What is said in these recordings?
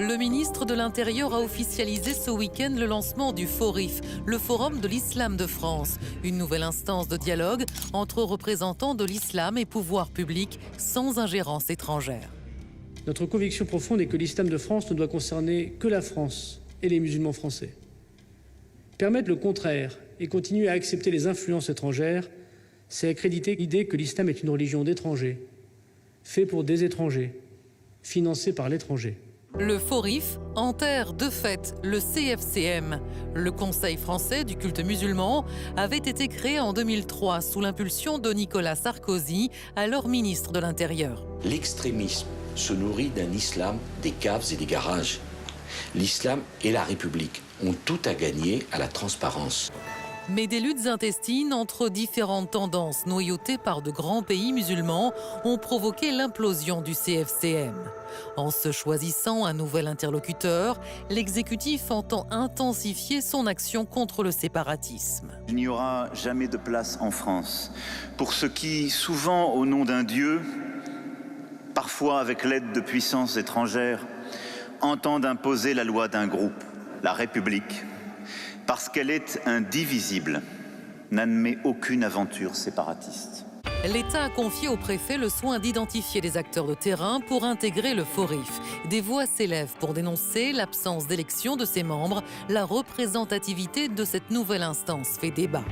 Le ministre de l'Intérieur a officialisé ce week-end le lancement du FORIF, le Forum de l'Islam de France, une nouvelle instance de dialogue entre représentants de l'islam et pouvoir public sans ingérence étrangère. Notre conviction profonde est que l'islam de France ne doit concerner que la France et les musulmans français. Permettre le contraire et continuer à accepter les influences étrangères, c'est accréditer l'idée que l'islam est une religion d'étrangers, fait pour des étrangers, financée par l'étranger. Le FORIF enterre de fait le CFCM. Le Conseil français du culte musulman avait été créé en 2003 sous l'impulsion de Nicolas Sarkozy, alors ministre de l'Intérieur. L'extrémisme se nourrit d'un islam des caves et des garages. L'islam et la République ont tout à gagner à la transparence. Mais des luttes intestines entre différentes tendances noyautées par de grands pays musulmans ont provoqué l'implosion du CFCM. En se choisissant un nouvel interlocuteur, l'exécutif entend intensifier son action contre le séparatisme. Il n'y aura jamais de place en France pour ceux qui, souvent au nom d'un Dieu, parfois avec l'aide de puissances étrangères, entendent imposer la loi d'un groupe, la République, parce qu'elle est indivisible, n'admet aucune aventure séparatiste. L'État a confié au préfet le soin d'identifier les acteurs de terrain pour intégrer le FORIF. Des voix s'élèvent pour dénoncer l'absence d'élection de ses membres. La représentativité de cette nouvelle instance fait débat.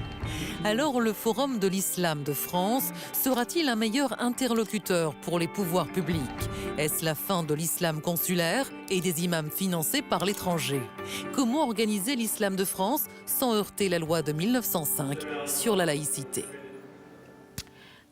Alors le Forum de l'Islam de France sera-t-il un meilleur interlocuteur pour les pouvoirs publics? Est-ce la fin de l'islam consulaire et des imams financés par l'étranger? Comment organiser l'islam de France sans heurter la loi de 1905 sur la laïcité?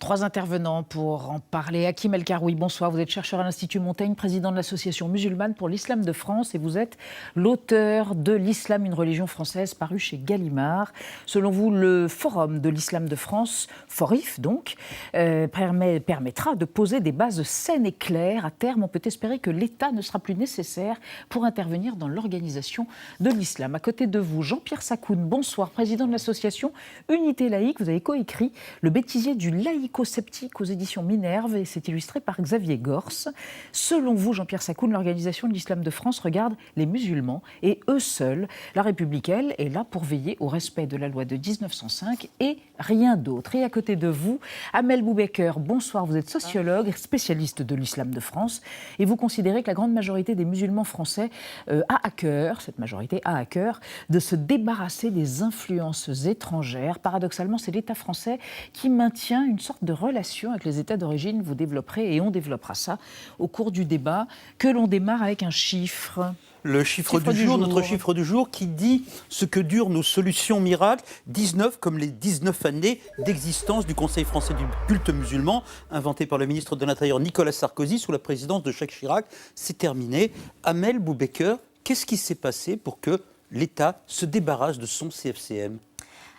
3 intervenants pour en parler. Hakim El Karoui, bonsoir. Vous êtes chercheur à l'Institut Montaigne, président de l'Association musulmane pour l'islam de France et vous êtes l'auteur de L'islam, une religion française, paru chez Gallimard. Selon vous, le Forum de l'islam de France, FORIF donc, permettra de poser des bases saines et claires. À terme, on peut espérer que l'État ne sera plus nécessaire pour intervenir dans l'organisation de l'islam. À côté de vous, Jean-Pierre Sakoun, bonsoir, président de l'association Unité laïque. Vous avez coécrit Le bêtisier du laïco-sceptique aux éditions Minerve et c'est illustré par Xavier Gorce. Selon vous, Jean-Pierre Sakoun, l'organisation de l'islam de France regarde les musulmans et eux seuls. La République, elle, est là pour veiller au respect de la loi de 1905 et rien d'autre. Et à côté de vous, Amel Boubaker, bonsoir, vous êtes sociologue, spécialiste de l'islam de France et vous considérez que la grande majorité des musulmans français a à cœur, cette majorité a à cœur, de se débarrasser des influences étrangères. Paradoxalement, c'est l'État français qui maintient une sorte de relation avec les États d'origine. Vous développerez et on développera ça au cours du débat, que l'on démarre avec un chiffre. Le chiffre du jour, notre chiffre du jour qui dit ce que durent nos solutions miracles, 19 comme les 19 années d'existence du Conseil français du culte musulman, inventé par le ministre de l'Intérieur Nicolas Sarkozy sous la présidence de Jacques Chirac. C'est terminé. Amel Boubaker, qu'est-ce qui s'est passé pour que l'État se débarrasse de son CFCM ?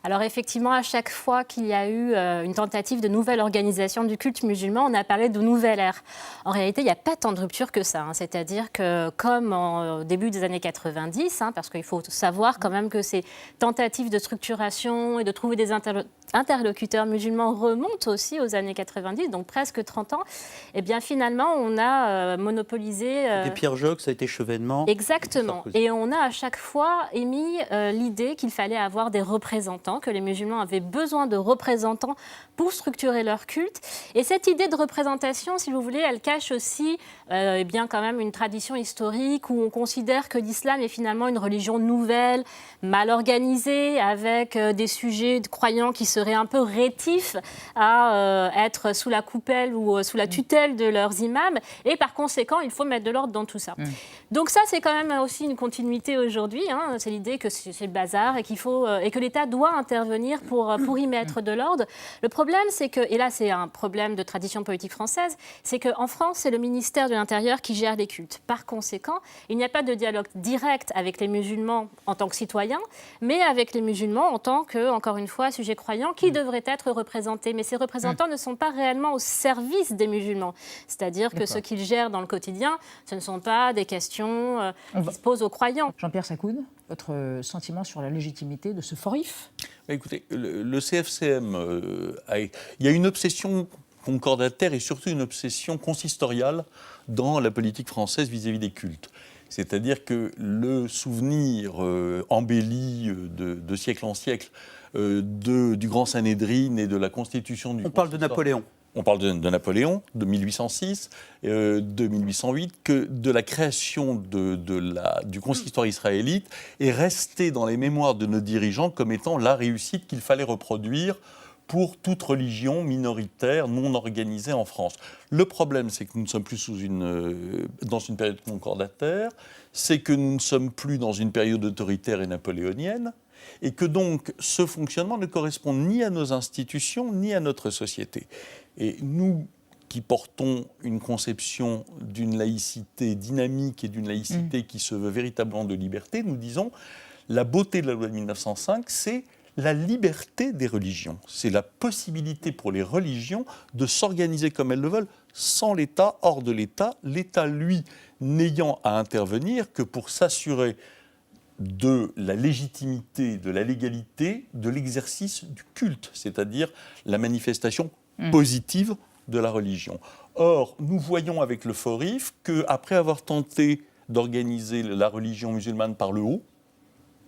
Alors effectivement, à chaque fois qu'il y a eu une tentative de nouvelle organisation du culte musulman, on a parlé de nouvelle ère. En réalité, il n'y a pas tant de rupture que ça. C'est-à-dire que comme au début des années 90, parce qu'il faut savoir quand même que ces tentatives de structuration et de trouver des interlocuteurs musulmans remontent aussi aux années 90, donc presque 30 ans, et bien finalement, on a monopolisé... C'était Pierre Joxe, ça a été Chevènement. Exactement. Et on a à chaque fois émis l'idée qu'il fallait avoir des représentants, que les musulmans avaient besoin de représentants pour structurer leur culte. Et cette idée de représentation, si vous voulez, elle cache aussi bien quand même une tradition historique où on considère que l'islam est finalement une religion nouvelle, mal organisée, avec des sujets de croyants qui seraient un peu rétifs à être sous la coupelle ou sous la tutelle de leurs imams. Et par conséquent, il faut mettre de l'ordre dans tout ça. Donc ça, c'est quand même aussi une continuité aujourd'hui. C'est l'idée que c'est le bazar et que l'État doit intervenir pour y mettre de l'ordre. Le problème, c'est que, et là c'est un problème de tradition politique française, c'est qu'en France, c'est le ministère de l'Intérieur qui gère les cultes. Par conséquent, il n'y a pas de dialogue direct avec les musulmans en tant que citoyens, mais avec les musulmans en tant que, encore une fois, sujets croyants qui devraient être représentés. Mais ces représentants ne sont pas réellement au service des musulmans. C'est-à-dire que ce qu'ils gèrent dans le quotidien, ce ne sont pas des questions qui se posent aux croyants. Jean-Pierre Sakoun, votre sentiment sur la légitimité de ce FORIF ? Écoutez, le CFCM, il y a une obsession concordataire et surtout une obsession consistoriale dans la politique française vis-à-vis des cultes. C'est-à-dire que le souvenir embelli de siècle en siècle du Grand Sanhédrin et de la constitution du... On parle de Napoléon. On parle de Napoléon, de 1806, de 1808, que de la création du consistoire israélite est resté dans les mémoires de nos dirigeants comme étant la réussite qu'il fallait reproduire pour toute religion minoritaire non organisée en France. Le problème, c'est que nous ne sommes plus dans une période concordataire, c'est que nous ne sommes plus dans une période autoritaire et napoléonienne, et que donc ce fonctionnement ne correspond ni à nos institutions, ni à notre société. Et nous qui portons une conception d'une laïcité dynamique et d'une laïcité qui se veut véritablement de liberté, nous disons la beauté de la loi de 1905, c'est la liberté des religions. C'est la possibilité pour les religions de s'organiser comme elles le veulent, sans l'État, hors de l'État. L'État, lui, n'ayant à intervenir que pour s'assurer de la légitimité, de la légalité, de l'exercice du culte, c'est-à-dire la manifestation positive de la religion. Or, nous voyons avec le FORIF qu'après avoir tenté d'organiser la religion musulmane par le haut,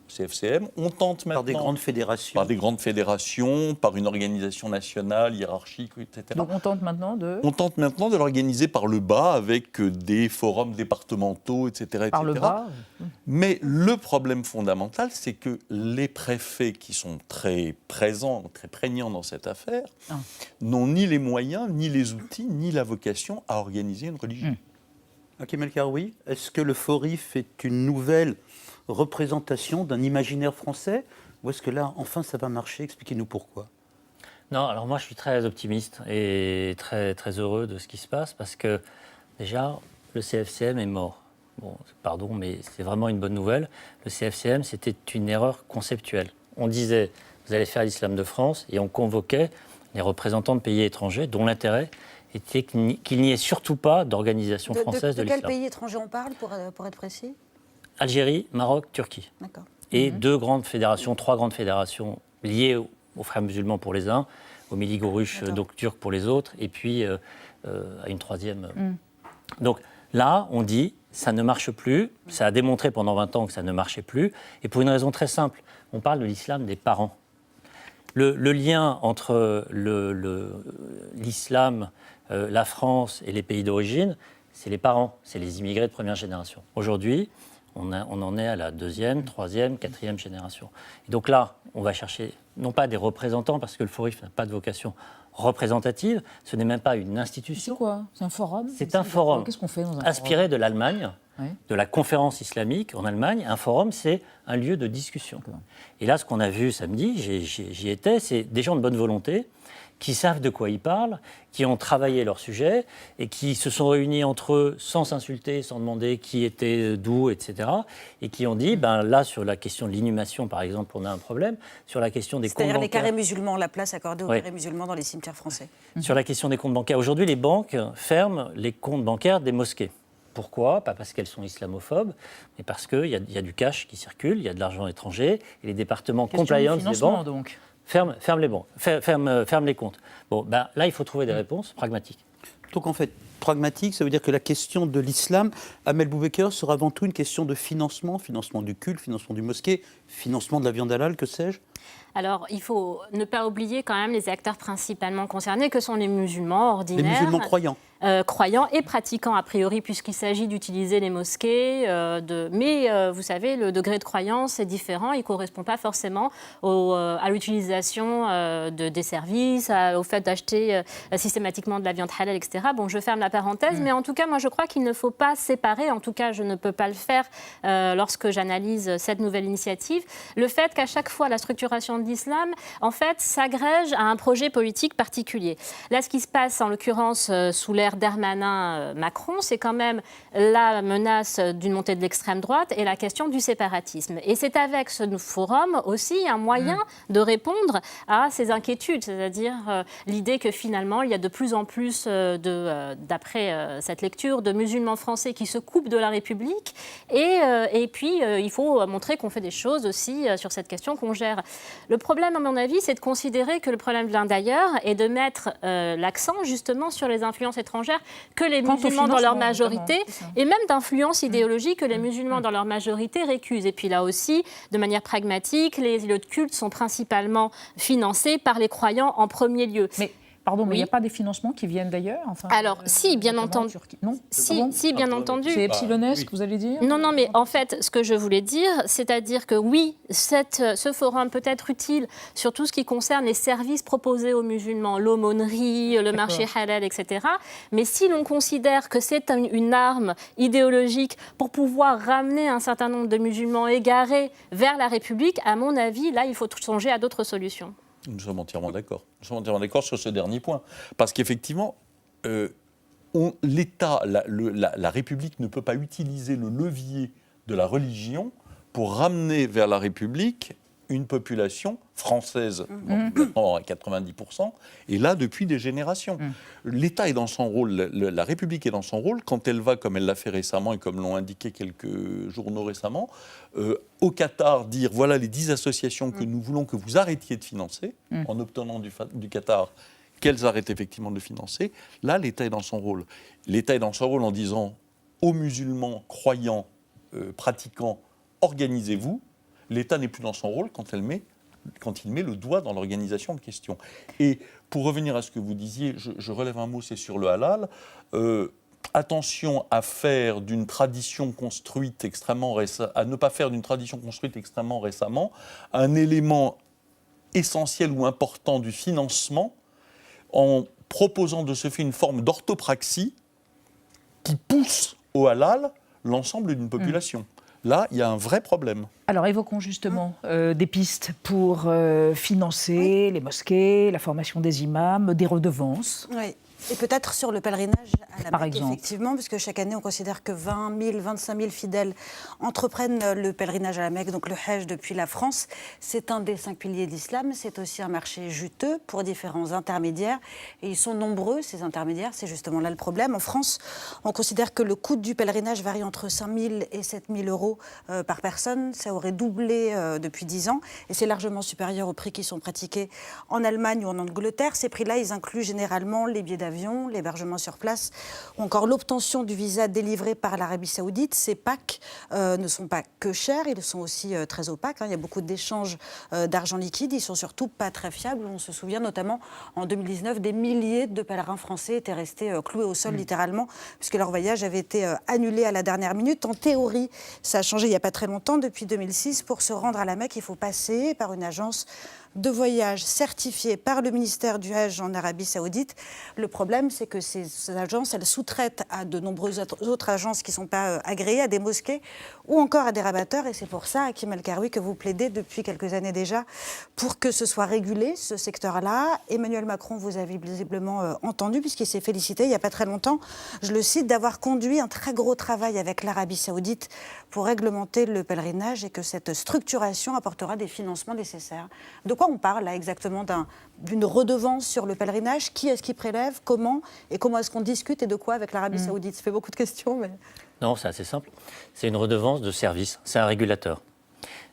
CFCM, on tente maintenant... Par des grandes fédérations. Par des grandes fédérations, par une organisation nationale, hiérarchique, etc. Donc on tente maintenant de... On tente maintenant de l'organiser par le bas, avec des forums départementaux, etc. Par le bas. Mais le problème fondamental, c'est que les préfets, qui sont très présents, très prégnants dans cette affaire, n'ont ni les moyens, ni les outils, ni la vocation à organiser une religion. Hakim El Karoui, est-ce que le FORIF est une nouvelle représentation d'un imaginaire français, ou est-ce que là, enfin, ça va marcher? Expliquez-nous pourquoi. Non, alors moi, je suis très optimiste et très, très heureux de ce qui se passe, parce que, déjà, le CFCM est mort. Bon, pardon, mais c'est vraiment une bonne nouvelle. Le CFCM, c'était une erreur conceptuelle. On disait, vous allez faire l'islam de France, et on convoquait les représentants de pays étrangers, dont l'intérêt était qu'il n'y ait surtout pas d'organisation française de l'islam. De quel pays étranger on parle, pour être précis? Algérie, Maroc, Turquie. D'accord. Et trois grandes fédérations liées aux frères musulmans pour les uns, aux Miligourush, donc turcs pour les autres, et puis à une troisième. Donc là, on dit, ça ne marche plus, ça a démontré pendant 20 ans que ça ne marchait plus, et pour une raison très simple, on parle de l'islam des parents. Le lien entre l'islam, la France et les pays d'origine, c'est les parents, c'est les immigrés de première génération. Aujourd'hui, on en est à la 2e, 3e, 4e génération. Et donc là, on va chercher, non pas des représentants, parce que le FORIF n'a pas de vocation représentative, ce n'est même pas une institution. C'est quoi? C'est un forum? C'est un forum. Qu'est-ce qu'on fait dans un inspiré forum? de l'Allemagne, de la conférence islamique en Allemagne. Un forum, c'est un lieu de discussion. Et là, ce qu'on a vu samedi, j'y étais, c'est des gens de bonne volonté, qui savent de quoi ils parlent, qui ont travaillé leur sujet et qui se sont réunis entre eux sans s'insulter, sans demander qui était d'où, etc. Et qui ont dit, là, sur la question de l'inhumation, par exemple, on a un problème. Sur la question des comptes bancaires... C'est-à-dire les carrés musulmans, la place accordée aux carrés musulmans dans les cimetières français. Sur la question des comptes bancaires, aujourd'hui, les banques ferment les comptes bancaires des mosquées. Pourquoi? Pas parce qu'elles sont islamophobes, mais parce qu'il y a du cash qui circule, il y a de l'argent étranger, et les départements compliance des banques... donc. Ferme les banques, ferme les comptes. Bon, là, il faut trouver des réponses pragmatiques. Donc en fait, pragmatique, ça veut dire que la question de l'islam, Amel Boubaker, sera avant tout une question de financement du culte, financement du mosquée, financement de la viande halal, que sais-je? Alors, il faut ne pas oublier quand même les acteurs principalement concernés, que sont les musulmans ordinaires. Les musulmans croyants. Croyants et pratiquants a priori, puisqu'il s'agit d'utiliser les mosquées. Mais vous savez, le degré de croyance est différent. Il ne correspond pas forcément à l'utilisation des services, au fait d'acheter systématiquement de la viande halal, etc. Bon, je ferme la parenthèse, mais en tout cas, moi, je crois qu'il ne faut pas séparer, en tout cas, je ne peux pas le faire lorsque j'analyse cette nouvelle initiative, le fait qu'à chaque fois, la structuration de l'islam, en fait, s'agrège à un projet politique particulier. Là, ce qui se passe, en l'occurrence, sous l'ère l'ère Darmanin-Macron, c'est quand même la menace d'une montée de l'extrême droite et la question du séparatisme. Et c'est avec ce forum aussi un moyen de répondre à ces inquiétudes, c'est-à-dire l'idée que finalement, il y a de plus en plus, d'après cette lecture, de musulmans français qui se coupent de la République. Et puis, il faut montrer qu'on fait des choses aussi sur cette question qu'on gère. Le problème, à mon avis, c'est de considérer que le problème vient d'ailleurs et de mettre l'accent justement sur les influences étrangères que les musulmans dans leur majorité, et même d'influences idéologiques que les musulmans dans leur majorité récusent. Et puis là aussi, de manière pragmatique, les lieux de culte sont principalement financés par les croyants en premier lieu. Pardon, mais il n'y a pas des financements qui viennent d'ailleurs Alors, si, bien entendu. Non, si, bien entendu. C'est epsilonesque, vous allez dire? Non, mais en fait, ce que je voulais dire, c'est-à-dire que oui, ce forum peut être utile sur tout ce qui concerne les services proposés aux musulmans, l'aumônerie, le marché halal, etc. Mais si l'on considère que c'est une arme idéologique pour pouvoir ramener un certain nombre de musulmans égarés vers la République, à mon avis, là, il faut songer à d'autres solutions. Nous sommes entièrement d'accord. Nous sommes entièrement d'accord sur ce dernier point. Parce qu'effectivement, l'État, la République ne peut pas utiliser le levier de la religion pour ramener vers la République une population française, à 90%, et là depuis des générations. L'État est dans son rôle, la République est dans son rôle, quand elle va, comme elle l'a fait récemment, et comme l'ont indiqué quelques journaux récemment, au Qatar, dire voilà les 10 associations que nous voulons que vous arrêtiez de financer, en obtenant du Qatar qu'elles arrêtent effectivement de financer. Là, l'État est dans son rôle. L'État est dans son rôle en disant aux musulmans croyants, pratiquants, organisez-vous. L'État n'est plus dans son rôle quand il met le doigt dans l'organisation en question. Et pour revenir à ce que vous disiez, je relève un mot, c'est sur le halal. Attention à faire d'une tradition construite à ne pas faire d'une tradition construite extrêmement récemment un élément essentiel ou important du financement, en proposant de ce fait une forme d'orthopraxie qui pousse au halal l'ensemble d'une population. Là, il y a un vrai problème. Alors, évoquons justement des pistes pour financer les mosquées, la formation des imams, des redevances. Oui. Et peut-être sur le pèlerinage à la Par Mecque, exemple. effectivement, puisque chaque année, on considère que 20 000, 25 000 fidèles entreprennent le pèlerinage à la Mecque, donc le Hajj depuis la France. C'est un des 5 piliers de l'islam. C'est aussi un marché juteux pour différents intermédiaires. Et ils sont nombreux, ces intermédiaires. C'est justement là le problème. En France, on considère que le coût du pèlerinage varie entre 5 000 et 7 000 euros par personne. Ça aurait doublé depuis 10 ans. Et c'est largement supérieur aux prix qui sont pratiqués en Allemagne ou en Angleterre. Ces prix-là, ils incluent généralement les billets d'avion, l'hébergement sur place, ou encore l'obtention du visa délivré par l'Arabie Saoudite. Ces packs ne sont pas que chers, ils sont aussi très opaques. Il y a beaucoup d'échanges d'argent liquide, ils sont surtout pas très fiables. On se souvient notamment en 2019, des milliers de pèlerins français étaient restés cloués au sol littéralement, puisque leur voyage avait été annulé à la dernière minute. En théorie, ça a changé il n'y a pas très longtemps, depuis 2006. Pour se rendre à la Mecque, il faut passer par une agence de voyage certifiée par le ministère du Hajj en Arabie Saoudite. Le problème, c'est que ces agences, elles sous-traitent à de nombreuses autres agences qui ne sont pas agréées, à des mosquées ou encore à des rabatteurs. Et c'est pour ça, Hakim El-Karoui, que vous plaidez depuis quelques années déjà pour que ce soit régulé, ce secteur-là. Emmanuel Macron vous a visiblement entendu, puisqu'il s'est félicité il n'y a pas très longtemps, je le cite, d'avoir conduit un très gros travail avec l'Arabie Saoudite pour réglementer le pèlerinage, et que cette structuration apportera des financements nécessaires. De quoi on parle là exactement, d'une redevance sur le pèlerinage? Qui est-ce qui prélève? Comment? Et comment est-ce qu'on discute et de quoi avec l'Arabie Saoudite? Ça fait beaucoup de questions. Mais... Non, c'est assez simple. C'est une redevance de service. C'est un régulateur.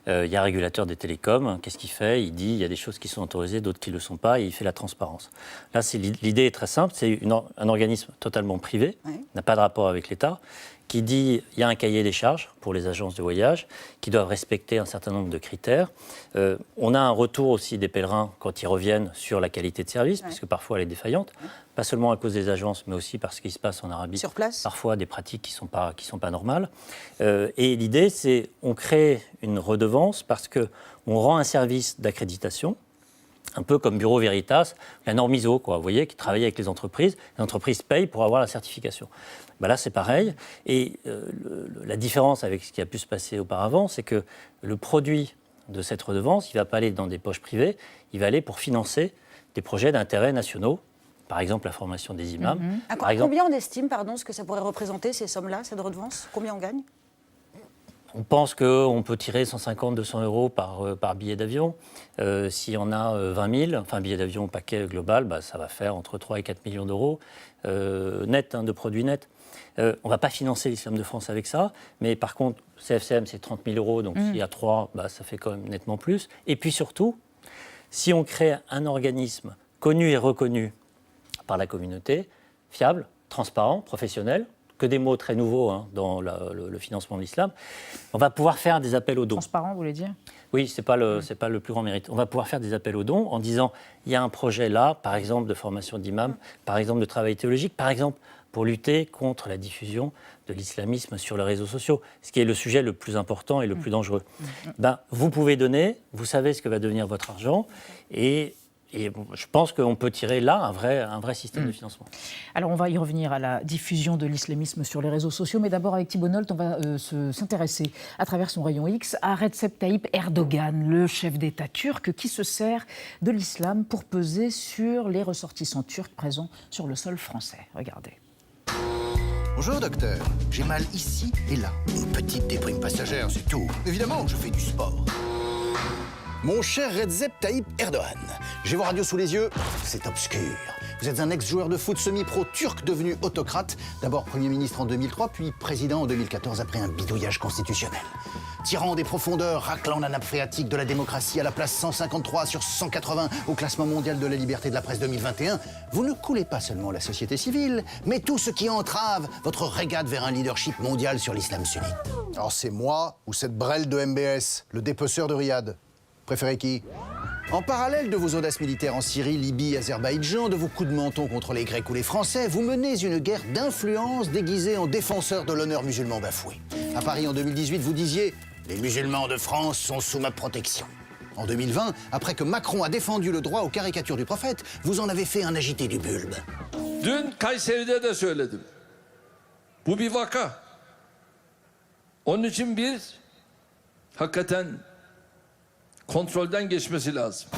Il y a un régulateur des télécoms. Qu'est-ce qu'il fait? Il dit il y a des choses qui sont autorisées, d'autres qui ne le sont pas, et il fait la transparence. Là, l'idée est très simple. C'est un organisme totalement privé, n'a pas de rapport avec l'État, qui dit il y a un cahier des charges pour les agences de voyage qui doivent respecter un certain nombre de critères. On a un retour aussi des pèlerins quand ils reviennent sur la qualité de service, puisque parfois elle est défaillante, pas seulement à cause des agences, mais aussi parce qu'il se passe en Arabie sur place, parfois des pratiques qui sont pas normales. Et l'idée, c'est on crée une redevance parce qu'on rend un service d'accréditation, un peu comme Bureau Veritas, la norme ISO, quoi, vous voyez, qui travaille avec les entreprises payent pour avoir la certification. Ben là, c'est pareil. Et la différence avec ce qui a pu se passer auparavant, c'est que le produit de cette redevance, il ne va pas aller dans des poches privées, il va aller pour financer des projets d'intérêt nationaux par exemple la formation des imams. Par Combien exemple, on estime, ce que ça pourrait représenter, ces sommes-là, cette redevance? Combien on gagne? on pense qu'on peut tirer 150-200 euros par billet d'avion. Si on a 20 000, enfin billet d'avion au paquet global, ça va faire entre 3 et 4 millions d'euros net, de produits nets. On ne va pas financer l'Islam de France avec ça, mais par contre, CFCM, c'est 30 000 euros, donc s'il y a 3, ça fait quand même nettement plus. Et puis surtout, si on crée un organisme connu et reconnu par la communauté, fiable, transparent, professionnel, que des mots très nouveaux dans le financement de l'islam, on va pouvoir faire des appels aux dons. Transparent, vous voulez dire? Oui, c'est pas le plus grand mérite. On va pouvoir faire des appels aux dons en disant, il y a un projet là, par exemple de formation d'imam, par exemple de travail théologique, par exemple pour lutter contre la diffusion de l'islamisme sur les réseaux sociaux, ce qui est le sujet le plus important et le plus dangereux. Vous pouvez donner, vous savez ce que va devenir votre argent, et je pense qu'on peut tirer là un vrai système de financement. Alors on va y revenir à la diffusion de l'islamisme sur les réseaux sociaux, mais d'abord avec Thibault Nolte, on va s'intéresser à travers son rayon X à Recep Tayyip Erdogan, le chef d'État turc qui se sert de l'islam pour peser sur les ressortissants turcs présents sur le sol français. Regardez. Bonjour docteur, j'ai mal ici et là. Une petite déprime passagère, c'est tout. Évidemment, je fais du sport. Mon cher Recep Tayyip Erdogan, j'ai vos radios sous les yeux, c'est obscur. Vous êtes un ex-joueur de foot semi-pro turc devenu autocrate, d'abord Premier ministre en 2003, puis président en 2014 après un bidouillage constitutionnel. Tirant des profondeurs, raclant la nappe phréatique de la démocratie à la place 153 sur 180 au classement mondial de la liberté de la presse 2021, vous ne coulez pas seulement la société civile, mais tout ce qui entrave votre régate vers un leadership mondial sur l'islam sunnite. Alors c'est moi ou cette brêle de MBS, le dépeceur de Riyad? Préférez qui? En parallèle de vos audaces militaires en Syrie, Libye, Azerbaïdjan, de vos coups de menton contre les Grecs ou les Français, vous menez une guerre d'influence déguisée en défenseur de l'honneur musulman bafoué. À Paris en 2018, vous disiez « Les musulmans de France sont sous ma protection ». En 2020, après que Macron a défendu le droit aux caricatures du prophète, vous en avez fait un agité du bulbe. Dün Kayseri'de de söyledim. Bu bir vaka. Onun için hakikaten kontrolden geçmesi lazım.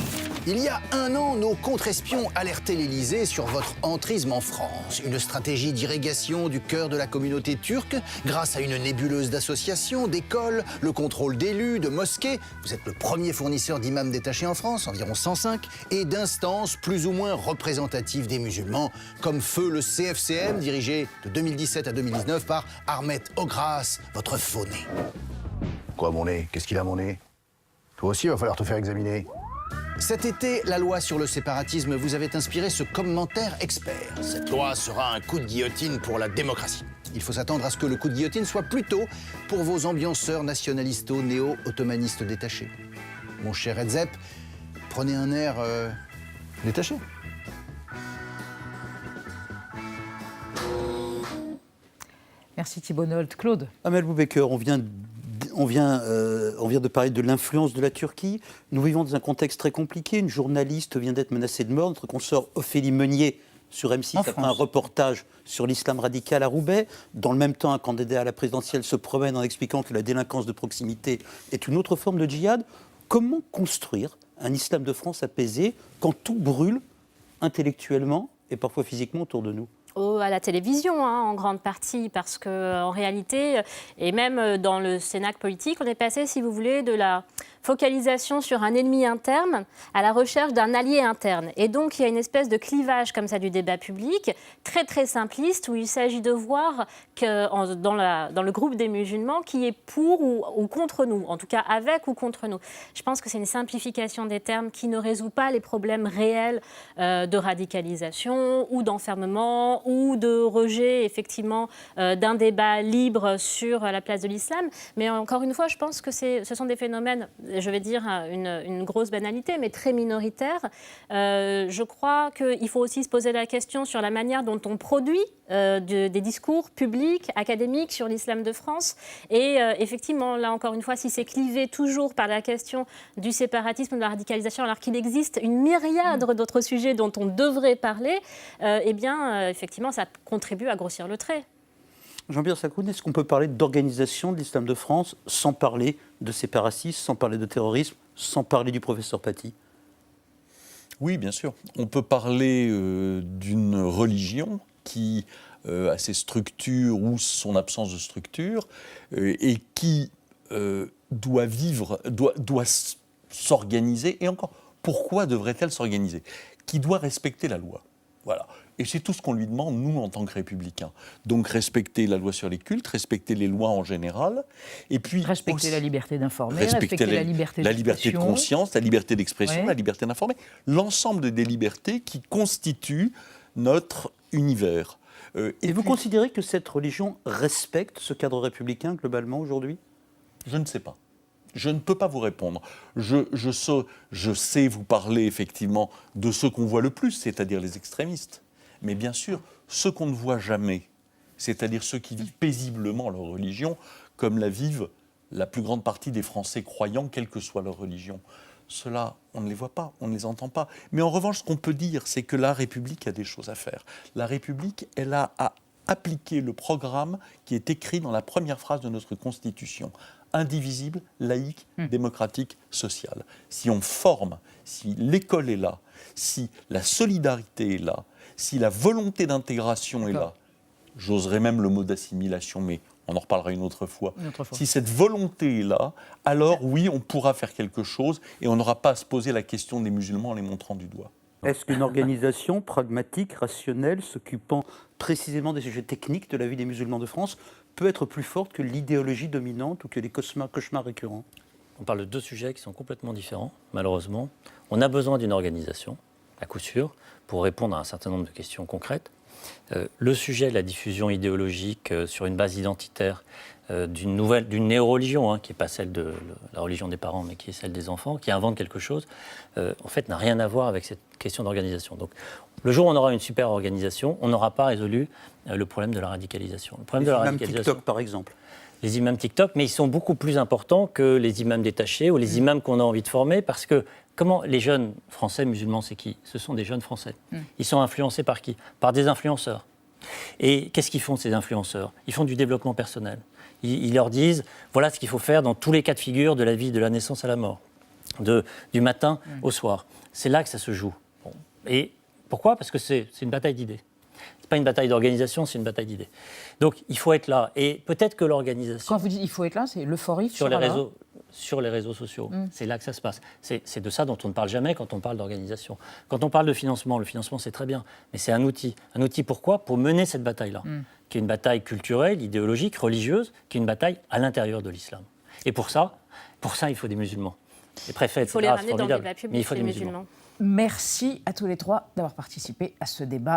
Il y a un an, nos contre-espions alertaient l'Élysée sur votre entrisme en France. Une stratégie d'irrigation du cœur de la communauté turque grâce à une nébuleuse d'associations, d'écoles, le contrôle d'élus, de mosquées. Vous êtes le premier fournisseur d'imams détachés en France, environ 105, et d'instances plus ou moins représentatives des musulmans, comme feu le CFCM, dirigé de 2017 à 2019 par Ahmet Ogras, votre faux nez. Quoi, mon nez? Qu'est-ce qu'il a, mon nez? Toi aussi, il va falloir te faire examiner. Cet été, la loi sur le séparatisme vous avait inspiré ce commentaire expert. Cette loi sera un coup de guillotine pour la démocratie. Il faut s'attendre à ce que le coup de guillotine soit plutôt pour vos ambianceurs nationalisto-néo-ottomanistes détachés. Mon cher Recep, prenez un air détaché. Merci Thibault Nolte. Claude. Amel Boubaker, on vient de parler de l'influence de la Turquie. Nous vivons dans un contexte très compliqué. Une journaliste vient d'être menacée de mort. Notre consoeur Ophélie Meunier sur M6 après un reportage sur l'islam radical à Roubaix. Dans le même temps, un candidat à la présidentielle se promène en expliquant que la délinquance de proximité est une autre forme de djihad. Comment construire un islam de France apaisé quand tout brûle intellectuellement et parfois physiquement autour de nous ? À la télévision, en grande partie, parce qu'en réalité, et même dans le cénacle politique, on est passé, si vous voulez, de la focalisation sur un ennemi interne à la recherche d'un allié interne. Et donc, il y a une espèce de clivage comme ça du débat public, très très simpliste, où il s'agit de voir que dans le groupe des musulmans qui est pour ou contre nous, en tout cas avec ou contre nous. Je pense que c'est une simplification des termes qui ne résout pas les problèmes réels de radicalisation ou d'enfermement ou de rejet, effectivement, d'un débat libre sur la place de l'islam. Mais encore une fois, je pense que ce sont des phénomènes, je vais dire une grosse banalité, mais très minoritaires. Je crois qu'il faut aussi se poser la question sur la manière dont on produit des discours publics, académiques sur l'islam de France. Et effectivement, là encore une fois, si c'est clivé toujours par la question du séparatisme, de la radicalisation, alors qu'il existe une myriade d'autres sujets dont on devrait parler, eh bien, effectivement, ça contribue à grossir le trait. Jean-Pierre Sakoun, est-ce qu'on peut parler d'organisation de l'islam de France sans parler de séparatisme, sans parler de terrorisme, sans parler du professeur Paty ? Oui, bien sûr. On peut parler d'une religion qui a ses structures ou son absence de structure et qui doit vivre, doit s'organiser. Et encore, pourquoi devrait-elle s'organiser? Qui doit respecter la loi. Voilà. Et c'est tout ce qu'on lui demande, nous, en tant que républicains. Donc, respecter la loi sur les cultes, respecter les lois en général, et puis... Respecter aussi, la liberté d'informer, respecter la liberté la liberté de conscience, la liberté d'expression, ouais. la liberté d'informer. L'ensemble des libertés qui constituent notre univers. Et vous considérez que cette religion respecte ce cadre républicain, globalement, aujourd'hui? Je ne sais pas. Je ne peux pas vous répondre. Je sais vous parler effectivement de ceux qu'on voit le plus, c'est-à-dire les extrémistes. Mais bien sûr, ceux qu'on ne voit jamais, c'est-à-dire ceux qui vivent paisiblement leur religion, comme la vivent la plus grande partie des Français croyants, quelle que soit leur religion. Ceux-là, on ne les voit pas, on ne les entend pas. Mais en revanche, ce qu'on peut dire, c'est que la République a des choses à faire. La République, elle a à appliquer le programme qui est écrit dans la première phrase de notre Constitution. Indivisible, laïque, démocratique, sociale. Si on forme, si l'école est là, si la solidarité est là, si la volonté d'intégration est là, j'oserais même le mot d'assimilation, mais on en reparlera une autre fois. Si cette volonté est là, alors oui, on pourra faire quelque chose et on n'aura pas à se poser la question des musulmans en les montrant du doigt. Est-ce qu'une organisation pragmatique, rationnelle, s'occupant précisément des sujets techniques de la vie des musulmans de France peut être plus forte que l'idéologie dominante ou que les cauchemars récurrents? On parle de deux sujets qui sont complètement différents, malheureusement. On a besoin d'une organisation, à coup sûr, pour répondre à un certain nombre de questions concrètes. Le sujet de la diffusion idéologique sur une base identitaire d'une néo-religion, qui n'est pas celle de la religion des parents, mais qui est celle des enfants, qui invente quelque chose, en fait, n'a rien à voir avec cette question d'organisation. Donc, le jour où on aura une super organisation, on n'aura pas résolu le problème de la radicalisation. Le problème les de la imams radicalisation, TikTok, par exemple. Les imams TikTok, mais ils sont beaucoup plus importants que les imams détachés ou les imams qu'on a envie de former, parce que comment les jeunes Français musulmans, c'est qui? Ce sont des jeunes Français. Ils sont influencés par qui? Par des influenceurs. Et qu'est-ce qu'ils font, ces influenceurs? Ils font du développement personnel. Ils leur disent, voilà ce qu'il faut faire dans tous les cas de figure de la vie, de la naissance à la mort, du matin au soir. C'est là que ça se joue. Bon. Et pourquoi? Parce que c'est une bataille d'idées. C'est pas une bataille d'organisation, c'est une bataille d'idées. Donc il faut être là. Et peut-être que l'organisation... Quand vous dites il faut être là, c'est l'euphorie sur les réseaux sociaux. C'est là que ça se passe. C'est de ça dont on ne parle jamais quand on parle d'organisation. Quand on parle de financement, le financement c'est très bien, mais c'est un outil. Un outil pourquoi? Pour mener cette bataille-là, qui est une bataille culturelle, idéologique, religieuse, qui est une bataille à l'intérieur de l'islam. Et pour ça, il faut des musulmans. Les préfets, il faut les ramener dans le débat public, mais il faut les des musulmans. Merci à tous les trois d'avoir participé à ce débat